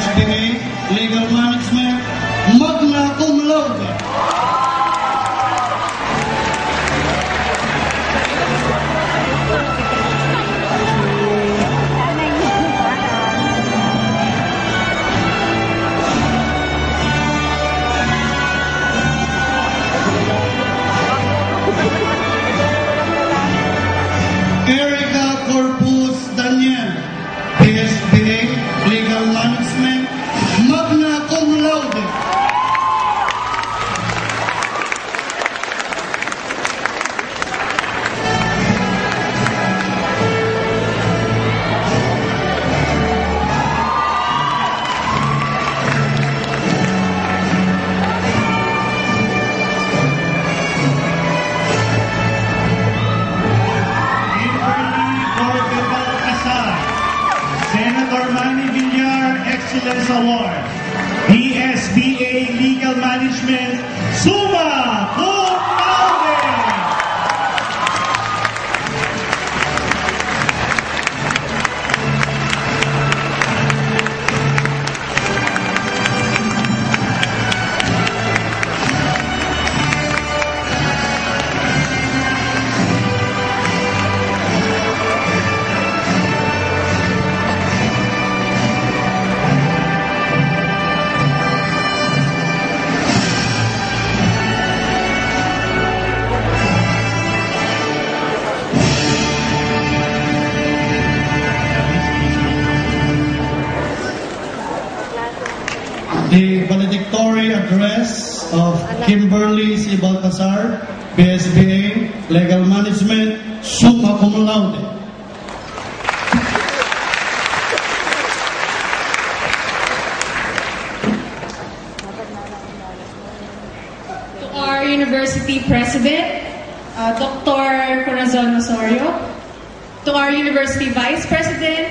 BSBA, Legal Management, magna cum laude. Erica Corpus Daniel, BSBA, Legal Management, magna cum laude. Senator Manny Villar Excellence Award, BSBA Legal Management, summa cum laude. The valedictory address of Kimberly C. Baltasar, BSBA, Legal Management, summa cum laude. To our University President, Dr. Corazon Osorio. To our University Vice President,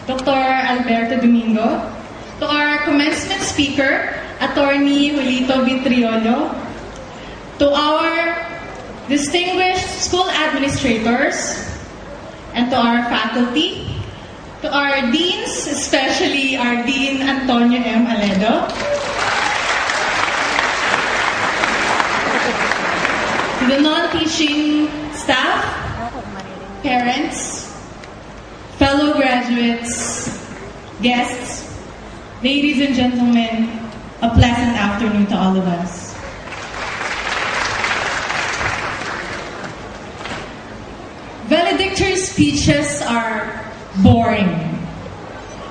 Dr. Alberto Domingo. To our commencement speaker, Attorney Julito Vitriolo. To our distinguished school administrators, and to our faculty, to our deans, especially our Dean Antonio M. Aledo, to the non-teaching staff, parents, fellow graduates, guests, ladies and gentlemen, a pleasant afternoon to all of us. Valedictory speeches are boring.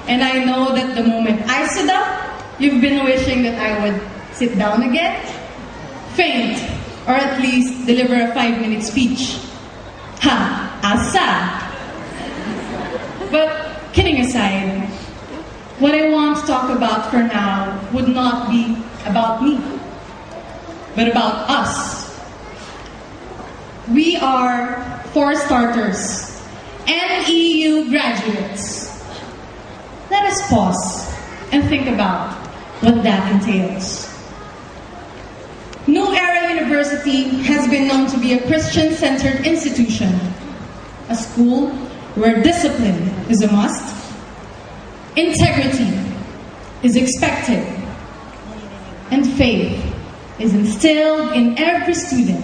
And I know that the moment I stood up, you've been wishing that I would sit down again, faint, or at least deliver a 5-minute speech. Ha! Asa! But kidding aside, what I want to talk about for now would not be about me, but about us. We are, for starters, NEU graduates. Let us pause and think about what that entails. New Era University has been known to be a Christian-centered institution, a school where discipline is a must, integrity is expected, and faith is instilled in every student.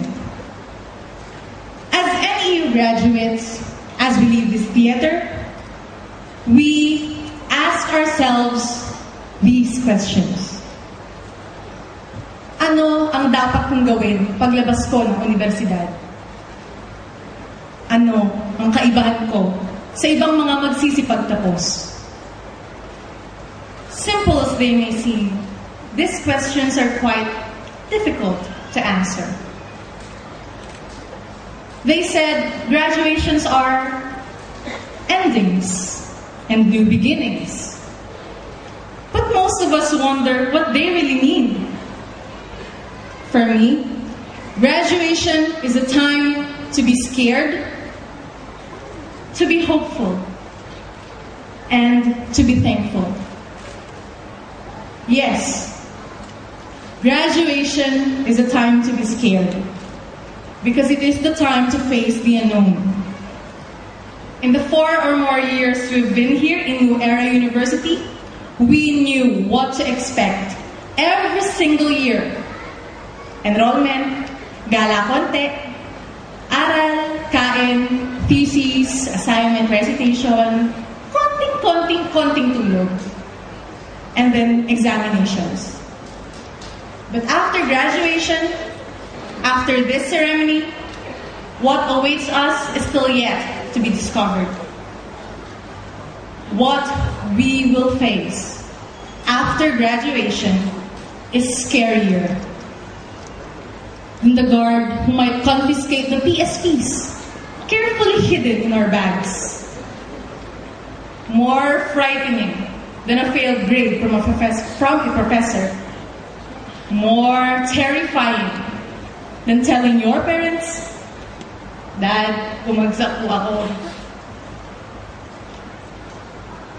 As NEU graduates, as we leave this theater, we ask ourselves these questions. Ano ang dapat kong gawin paglabas ko ng universidad? Ano ang kaibahan ko sa ibang mga magsisipagtapos? Simple as they may seem, these questions are quite difficult to answer. They said graduations are endings and new beginnings. But most of us wonder what they really mean. For me, graduation is a time to be scared, to be hopeful, and to be thankful. Yes, graduation is a time to be scared because it is the time to face the unknown. In the 4 or more years we've been here in New Era University, we knew what to expect every single year. Enrollment, gala konti, aral, kain, thesis, assignment, recitation, konting tulog, and then examinations. But after graduation, after this ceremony, what awaits us is still yet to be discovered. What we will face after graduation is scarier than the guard who might confiscate the PSPs carefully hidden in our bags. More frightening than a failed grade from a professor. More terrifying than telling your parents, "Dad, bumagsak po ako."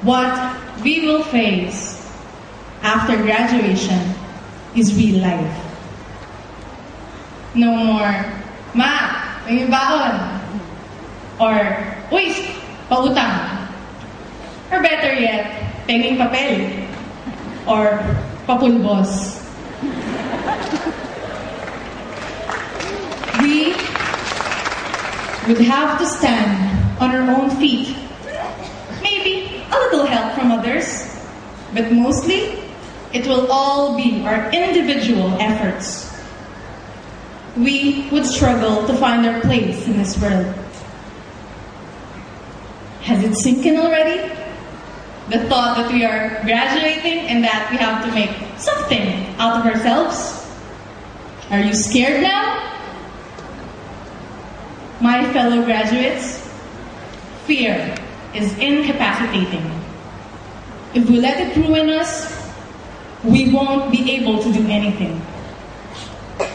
What we will face after graduation is real life. No more, "Ma, may baon." Or, "Uy, pautang." Or better yet, penging papel. Or papulbos. We would have to stand on our own feet. Maybe a little help from others, but mostly it will all be our individual efforts. We would struggle to find our place in this world. Has it sunk in already? The thought that we are graduating and that we have to make something out of ourselves? Are you scared now? My fellow graduates, fear is incapacitating. If we let it ruin us, we won't be able to do anything.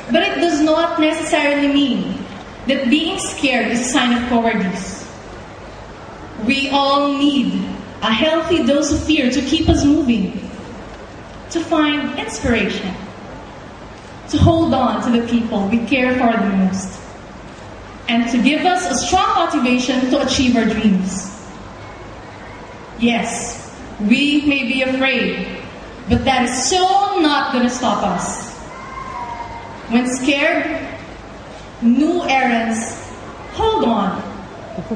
But it does not necessarily mean that being scared is a sign of cowardice. We all need a healthy dose of fear to keep us moving, to find inspiration, to hold on to the people we care for the most, and to give us a strong motivation to achieve our dreams. Yes, we may be afraid, but that is so not going to stop us. When scared, new errands hold on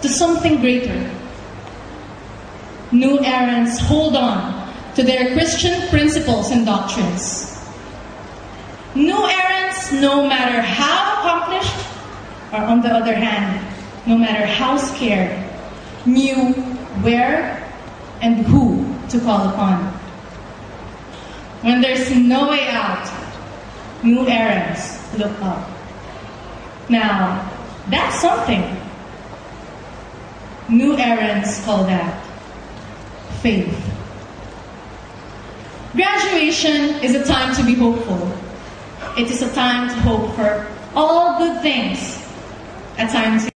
to something greater. New errands hold on to their Christian principles and doctrines. New errands, no matter how accomplished, or on the other hand, no matter how scared, knew where and who to call upon. When there's no way out, new errands look up. Now, that's something. New errands call that faith. Graduation is a time to be hopeful. It is a time to hope for all good things. A time to